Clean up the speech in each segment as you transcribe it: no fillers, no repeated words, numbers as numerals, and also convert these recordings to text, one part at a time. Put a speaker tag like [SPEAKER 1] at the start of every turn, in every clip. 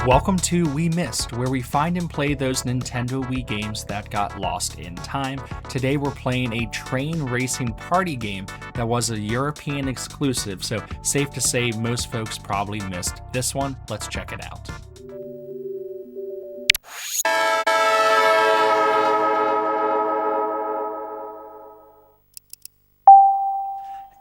[SPEAKER 1] Welcome to Wii Missed, where we find and play those Nintendo Wii games that got lost in time. Today we're playing a train racing party game that was a European exclusive, so safe to say most folks probably missed this one. Let's check it out.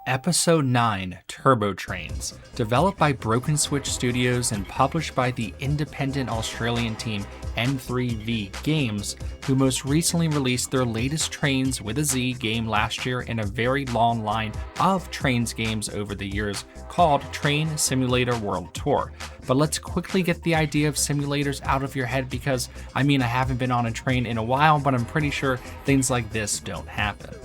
[SPEAKER 1] Episode 9, Turbo Trainz, developed by Broken Switch Studios and published by the independent Australian team N3V Games, who most recently released their latest Trainz with a Z game last year in a very long line of Trainz games over the years called Train Simulator World Tour. But let's quickly get the idea of simulators out of your head because, I haven't been on a train in a while, but I'm pretty sure things like this don't happen.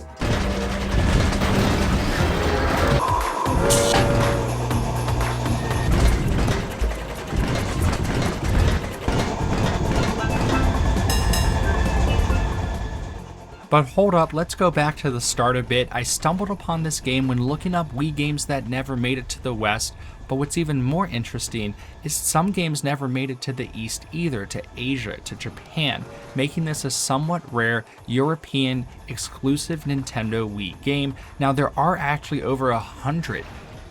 [SPEAKER 1] But hold up, let's go back to the start a bit. I stumbled upon this game when looking up Wii games that never made it to the West, but what's even more interesting is some games never made it to the East either, to Asia, to Japan, making this a somewhat rare European exclusive Nintendo Wii game. Now there are actually over 100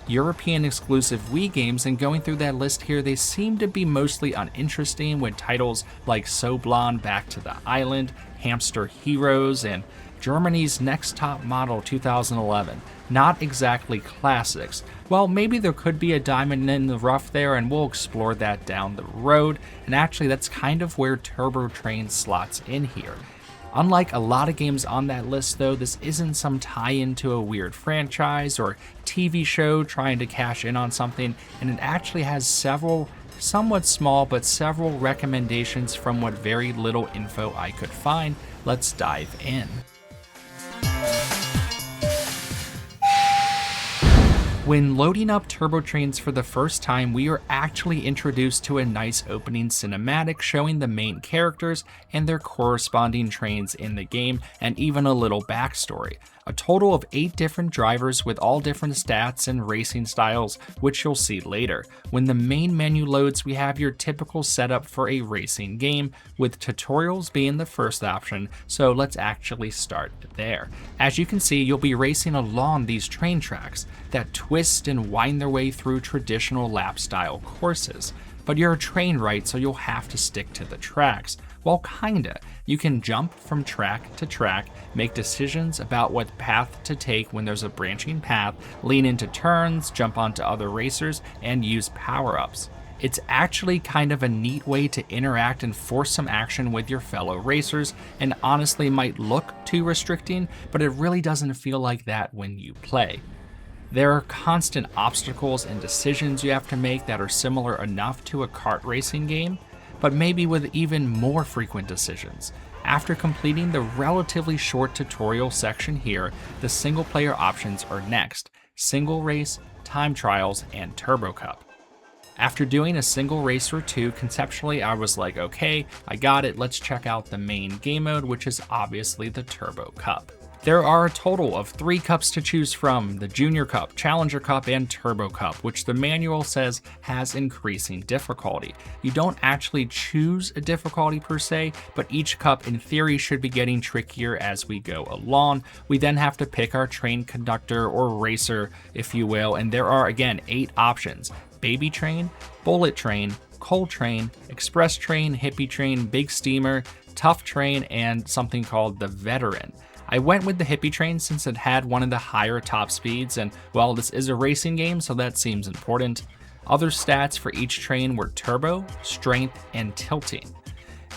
[SPEAKER 1] European exclusive Wii games, and going through that list here, they seem to be mostly uninteresting, with titles like Soblon Back to the Island, Hamster Heroes, and Germany's Next Top Model 2011. Not exactly classics. Well, maybe there could be a diamond in the rough there, and we'll explore that down the road, and actually that's kind of where Turbo Trainz slots in here. Unlike a lot of games on that list though, this isn't some tie-in to a weird franchise or TV show trying to cash in on something, and it actually has several, somewhat small, but several recommendations from what very little info I could find. Let's dive in. When loading up Turbo Trainz for the first time, we are actually introduced to a nice opening cinematic showing the main characters and their corresponding trains in the game, and even a little backstory. A total of 8 different drivers with all different stats and racing styles, which you'll see later. When the main menu loads, we have your typical setup for a racing game, with tutorials being the first option, so let's actually start there. As you can see, you'll be racing along these train tracks that twist and wind their way through traditional lap style courses. But you're a train, right, so you'll have to stick to the tracks. Well, kinda. You can jump from track to track, make decisions about what path to take when there's a branching path, lean into turns, jump onto other racers, and use power-ups. It's actually kind of a neat way to interact and force some action with your fellow racers, and honestly might look too restricting, but it really doesn't feel like that when you play. There are constant obstacles and decisions you have to make that are similar enough to a kart racing game, but maybe with even more frequent decisions. After completing the relatively short tutorial section here, the single player options are next: single race, time trials, and Turbo Cup. After doing a single race or two, conceptually I was like, okay, I got it, let's check out the main game mode, which is obviously the Turbo Cup. There are a total of 3 cups to choose from: the Junior Cup, Challenger Cup, and Turbo Cup, which the manual says has increasing difficulty. You don't actually choose a difficulty per se, but each cup in theory should be getting trickier as we go along. We then have to pick our train conductor or racer, if you will, and there are again 8 options: Baby Train, Bullet Train, Coal Train, Express Train, Hippie Train, Big Steamer, Tough Train, and something called the Veteran. I went with the Hippie Train since it had one of the higher top speeds, and well, this is a racing game, so that seems important. Other stats for each train were turbo, strength, and tilting.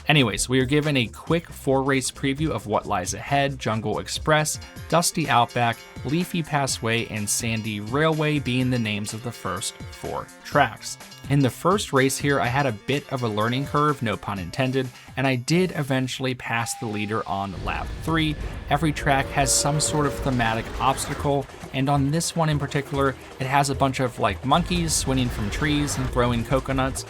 [SPEAKER 1] Anyways, we are given a quick 4-race preview of what lies ahead: Jungle Express, Dusty Outback, Leafy Passway, and Sandy Railway being the names of the first 4 tracks. In the first race here, I had a bit of a learning curve, no pun intended, and I did eventually pass the leader on lap 3. Every track has some sort of thematic obstacle, and on this one in particular, it has a bunch of monkeys swinging from trees and throwing coconuts,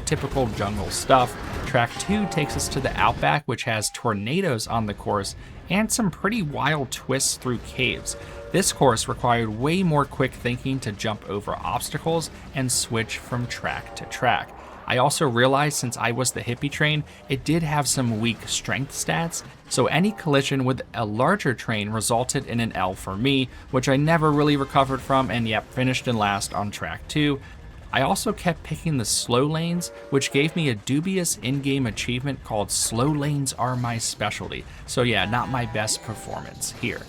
[SPEAKER 1] typical jungle stuff. Track 2 takes us to the Outback, which has tornadoes on the course and some pretty wild twists through caves. This course required way more quick thinking to jump over obstacles and switch from track to track. I also realized since I was the hippie train, it did have some weak strength stats, so any collision with a larger train resulted in an L for me, which I never really recovered from, and yep, finished in last on track 2. I also kept picking the slow lanes, which gave me a dubious in-game achievement called Slow Lanes Are My Specialty, so yeah, not my best performance here.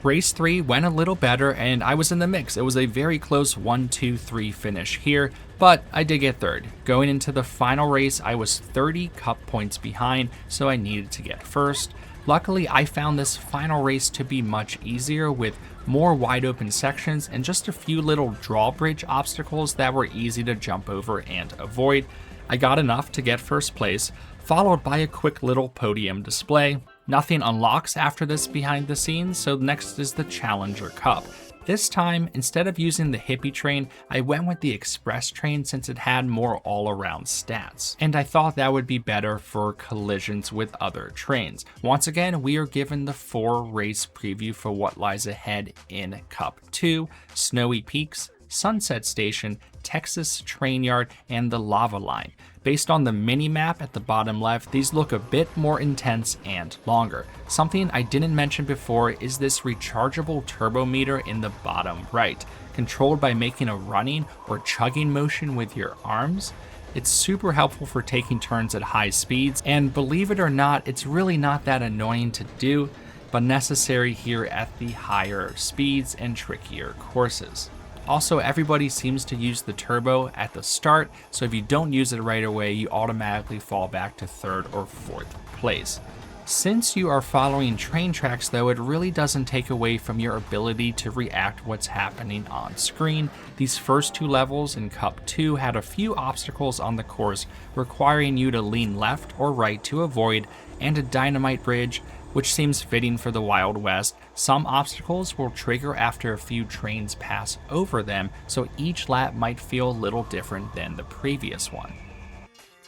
[SPEAKER 1] Race 3 went a little better and I was in the mix. It was a very close 1-2-3 finish here, but I did get third. Going into the final race, I was 30 cup points behind, so I needed to get first. Luckily, I found this final race to be much easier with more wide open sections and just a few little drawbridge obstacles that were easy to jump over and avoid. I got enough to get first place, followed by a quick little podium display. Nothing unlocks after this behind the scenes, so next is the Challenger Cup. This time, instead of using the hippie train, I went with the express train since it had more all-around stats, and I thought that would be better for collisions with other trains. Once again, we are given the 4-race preview for what lies ahead in Cup 2, Snowy Peaks, Sunset Station, Texas Train Yard, and the Lava Line. Based on the mini-map at the bottom left, these look a bit more intense and longer. Something I didn't mention before is this rechargeable turbo meter in the bottom right, controlled by making a running or chugging motion with your arms. It's super helpful for taking turns at high speeds, and believe it or not, it's really not that annoying to do, but necessary here at the higher speeds and trickier courses. Also, everybody seems to use the turbo at the start, so if you don't use it right away, you automatically fall back to 3rd or 4th place. Since you are following train tracks though, it really doesn't take away from your ability to react what's happening on screen. These first 2 levels in Cup 2 had a few obstacles on the course requiring you to lean left or right to avoid, and a dynamite bridge, which seems fitting for the Wild West. Some obstacles will trigger after a few trains pass over them, so each lap might feel a little different than the previous one.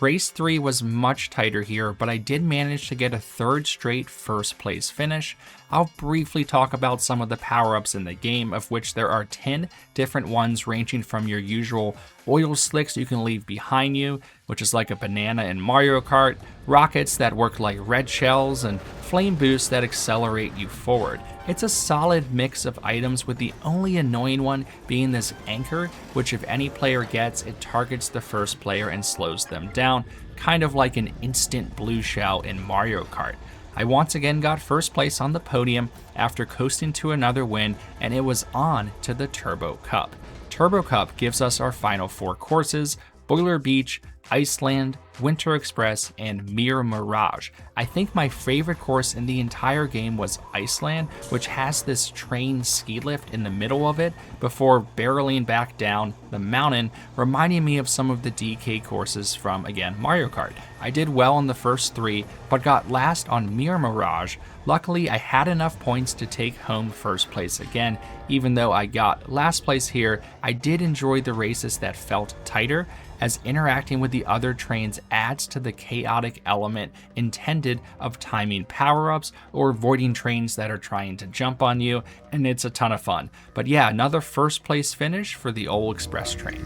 [SPEAKER 1] Race 3 was much tighter here, but I did manage to get a 3rd straight first place finish. I'll briefly talk about some of the power-ups in the game, of which there are 10 different ones ranging from your usual oil slicks you can leave behind you, which is like a banana in Mario Kart, rockets that work like red shells, and flame boosts that accelerate you forward. It's a solid mix of items, with the only annoying one being this anchor, which if any player gets, it targets the first player and slows them down, kind of like an instant blue shell in Mario Kart. I once again got first place on the podium after coasting to another win, and it was on to the Turbo Cup. Turbo Cup gives us our final 4 courses: Boiler Beach, Iceland, Winter Express, and Mir Mirage. I think my favorite course in the entire game was Iceland, which has this train ski lift in the middle of it before barreling back down the mountain, reminding me of some of the DK courses from, again, Mario Kart. I did well on the first 3, but got last on Mir Mirage. Luckily, I had enough points to take home first place again. Even though I got last place here, I did enjoy the races that felt tighter, as interacting with the other trains adds to the chaotic element intended of timing power-ups or avoiding trains that are trying to jump on you, and it's a ton of fun. But yeah, another first place finish for the old express train.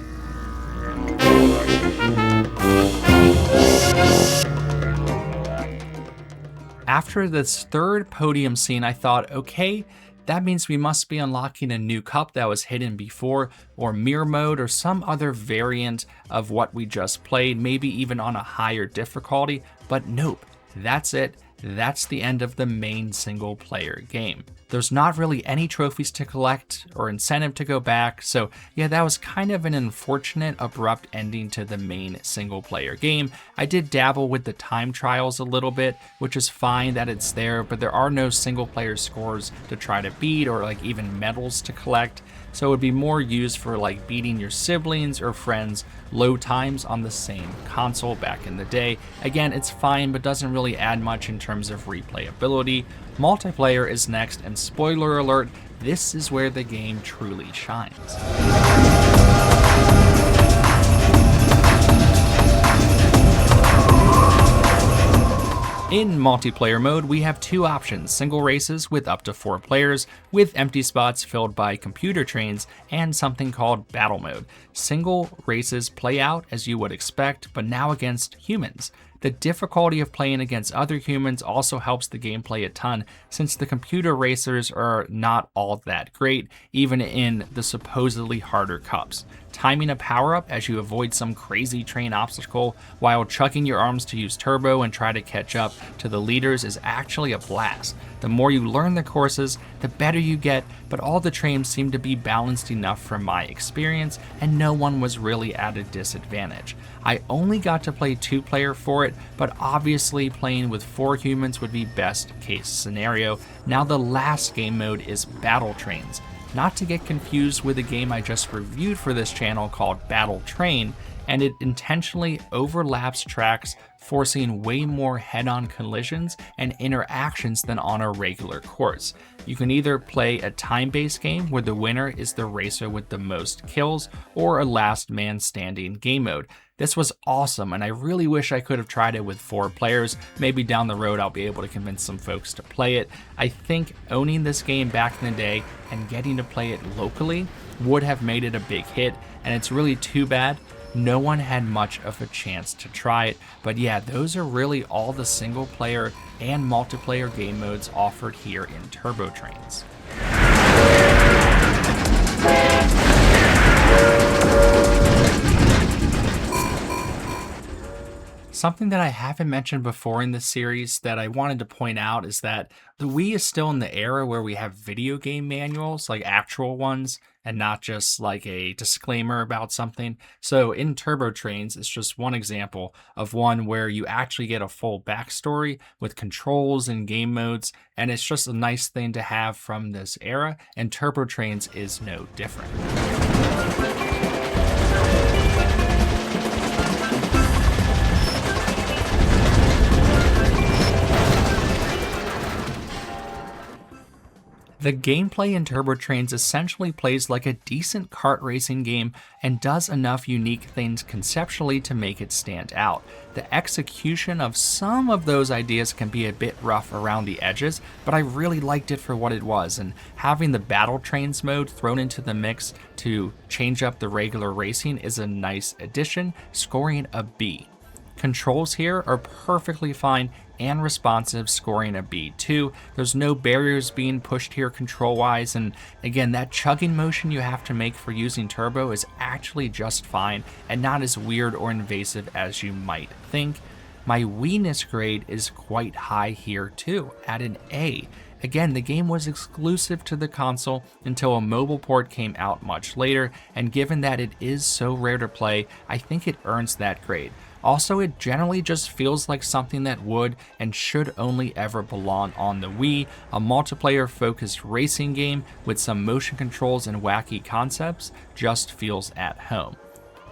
[SPEAKER 1] After this 3rd podium scene, I thought, okay, that means we must be unlocking a new cup that was hidden before, or mirror mode, or some other variant of what we just played, maybe even on a higher difficulty, but nope, that's it. That's the end of the main single player game. There's not really any trophies to collect or incentive to go back, so yeah, that was kind of an unfortunate, abrupt ending to the main single player game. I did dabble with the time trials a little bit, which is fine that it's there, but there are no single player scores to try to beat or like even medals to collect, so it would be more used for like beating your siblings or friends low times on the same console back in the day. Again, it's fine, but doesn't really add much in terms of replayability. Multiplayer is next, and spoiler alert, this is where the game truly shines. In multiplayer mode, we have two options: single races with up to 4 players, with empty spots filled by computer trains, and something called battle mode. Single races play out as you would expect, but now against humans. The difficulty of playing against other humans also helps the gameplay a ton, since the computer racers are not all that great, even in the supposedly harder cups. Timing a power-up as you avoid some crazy train obstacle while chucking your arms to use turbo and try to catch up to the leaders is actually a blast. The more you learn the courses, the better you get, but all the trains seem to be balanced enough from my experience, and no one was really at a disadvantage. I only got to play 2-player for it, but obviously playing with 4 humans would be best case scenario. Now the last game mode is Battle Trains. Not to get confused with the game I just reviewed for this channel called Battle Train, and it intentionally overlaps tracks, forcing way more head-on collisions and interactions than on a regular course. You can either play a time-based game where the winner is the racer with the most kills, or a last man standing game mode. This was awesome, and I really wish I could have tried it with 4 players. Maybe down the road I'll be able to convince some folks to play it. I think owning this game back in the day and getting to play it locally would have made it a big hit, and it's really too bad no one had much of a chance to try it. But yeah, those are really all the single player and multiplayer game modes offered here in Turbo Trainz. Something that I haven't mentioned before in this series that I wanted to point out is that the Wii is still in the era where we have video game manuals, like actual ones, and not just like a disclaimer about something. So in Turbo Trainz, it's just one example of one where you actually get a full backstory with controls and game modes, and it's just a nice thing to have from this era, and Turbo Trainz is no different. The gameplay in Turbo Trainz essentially plays like a decent kart racing game and does enough unique things conceptually to make it stand out. The execution of some of those ideas can be a bit rough around the edges, but I really liked it for what it was, and having the Battle Trains mode thrown into the mix to change up the regular racing is a nice addition, scoring a B. Controls here are perfectly fine and responsive, scoring a B too. There's no barriers being pushed here control-wise, and again, that chugging motion you have to make for using turbo is actually just fine and not as weird or invasive as you might think. My Wii-ness grade is quite high here too, at an A. Again, the game was exclusive to the console until a mobile port came out much later, and given that it is so rare to play, I think it earns that grade. Also, it generally just feels like something that would and should only ever belong on the Wii, a multiplayer-focused racing game with some motion controls and wacky concepts just feels at home.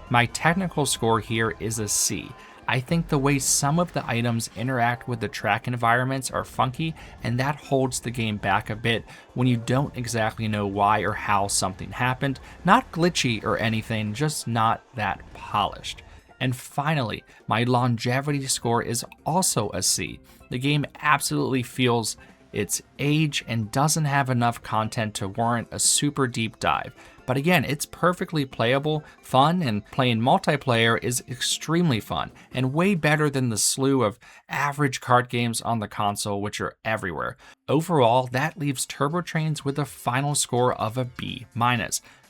[SPEAKER 1] My technical score here is a C. I think the way some of the items interact with the track environments are funky, and that holds the game back a bit when you don't exactly know why or how something happened. Not glitchy or anything, just not that polished. And finally, my longevity score is also a C. The game absolutely feels its age and doesn't have enough content to warrant a super deep dive. But again, it's perfectly playable, fun, and playing multiplayer is extremely fun, and way better than the slew of average kart games on the console, which are everywhere. Overall, that leaves Turbo Trainz with a final score of a B-.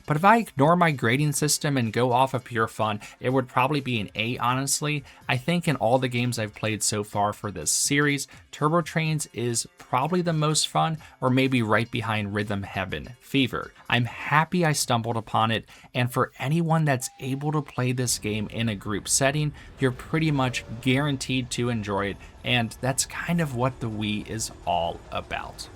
[SPEAKER 1] But if I ignore my grading system and go off of pure fun, it would probably be an A, honestly. I think in all the games I've played so far for this series, Turbo Trainz is probably the most fun, or maybe right behind Rhythm Heaven Fever. I'm happy I stumbled upon it, and for anyone that's able to play this game in a group setting, you're pretty much guaranteed to enjoy it, and that's kind of what the Wii is all about.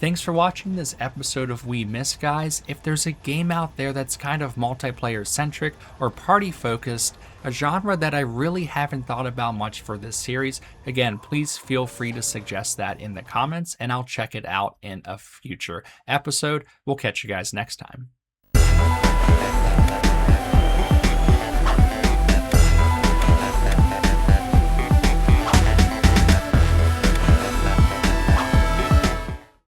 [SPEAKER 1] Thanks for watching this episode of Wii Missed, guys. If there's a game out there that's kind of multiplayer centric or party focused, a genre that I really haven't thought about much for this series, again, please feel free to suggest that in the comments and I'll check it out in a future episode. We'll catch you guys next time.